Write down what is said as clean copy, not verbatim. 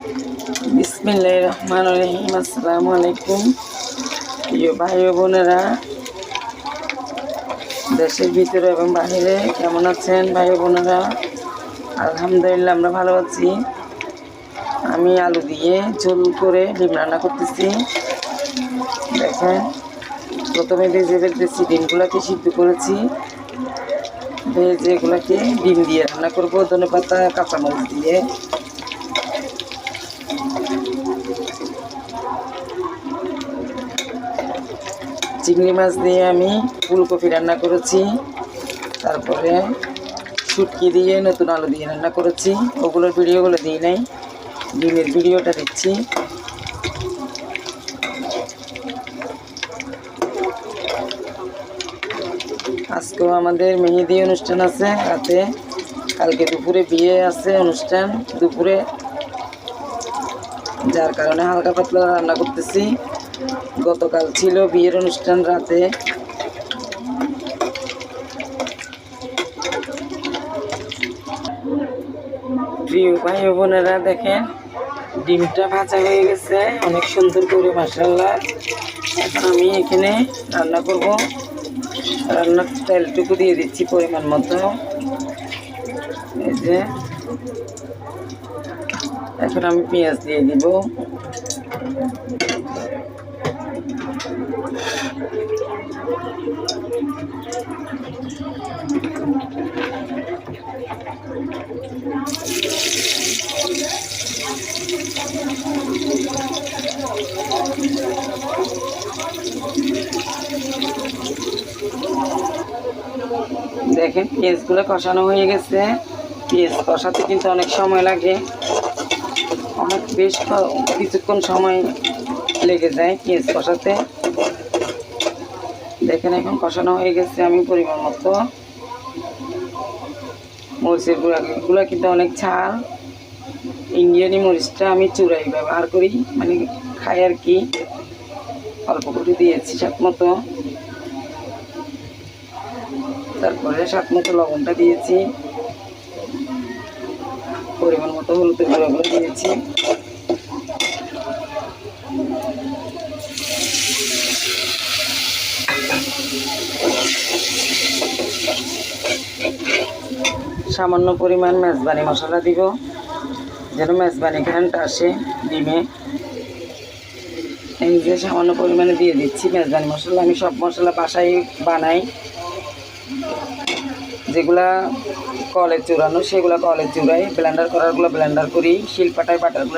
বিসমিল্লাহির রহমানির রহিম। আসসালামু আলাইকুম প্রিয় ভাই ও বোনেরা, দেশের ভিতরে এবং বাইরে কেমন আছেন ভাই ও বোনেরা? আলহামদুলিল্লাহ আমরা ভালো আছি। আমি আলু দিয়ে ঝোল করে ডিম রান্না করতেছি। দেখেন, প্রথমে ভেজে ফেলতেছি, ডিমগুলোকে সিদ্ধ করেছি। ভেজে এগুলোকে ডিম দিয়ে রান্না করবো, ধনেপাতা কাঁচামরিচ দিয়ে। চিংড়ি মাছ দিয়ে আমি ফুলকপি রান্না করেছি। তারপরে শুটকি দিয়ে নতুন আলু দিয়ে রান্না করেছি। ওগুলোর ভিডিওগুলো দিই নাই, ডিমের ভিডিওটা দিচ্ছি। আজকেও আমাদের মেহেদি অনুষ্ঠান আছে রাতে, কালকে দুপুরে বিয়ে আছে অনুষ্ঠান দুপুরে, যার কারণে হালকা পাতলা রান্না করতেছি। গতকাল ছিল বিয়ের অনুষ্ঠান রাতে। প্রিয় ভাই ও বোনেরা, দেখেন ডিমটা ভাজা হয়ে গেছে অনেক সুন্দর করে, মাশাআল্লাহ। এখন আমি এখানে রান্না করব। রান্নার তেলটুকু দিয়ে দিচ্ছি পরিমাণ মতো। এই যে এখন আমি পেঁয়াজ দিয়ে দিব। দেখেন পেঁয়াজগুলো কষানো হয়ে গেছে। পেঁয়াজ কষাতে কিন্তু অনেক সময় লাগে, বেশ কিছুক্ষণ সময় লেগে যায় পেঁয়াজ কষাতে। দেখেন এখন কষানো হয়ে গেছে। আমি পরিমাণ মতো মরিচের গুঁড়া কিন্তু অনেক ঝাল, ইন্ডিয়ানি মরিচটা আমি চুড়াই ব্যবহার করি, মানে খাই আর কি। অল্প করে দিয়েছি স্বাদ মতো। তারপরে স্বাদ মতো লবণটা দিয়েছি, পরিমাণ মতো হলুদের গুঁড়ো দিয়েছি। সামান্য পরিমাণ মেজবানি মশলা দিব, যেন মেজবানি ঘ্রাণটা আসে ডিমে। এই যে সামান্য পরিমাণে দিয়ে দিচ্ছি মেজবানি মশলা। আমি সব মশলা বাসায় বানাই, যেগুলা কলে চুরানো সেগুলো কলে চুরাই, ব্লেন্ডার করারগুলো ব্লেন্ডার করি, শিলপাটায় বাটারগুলো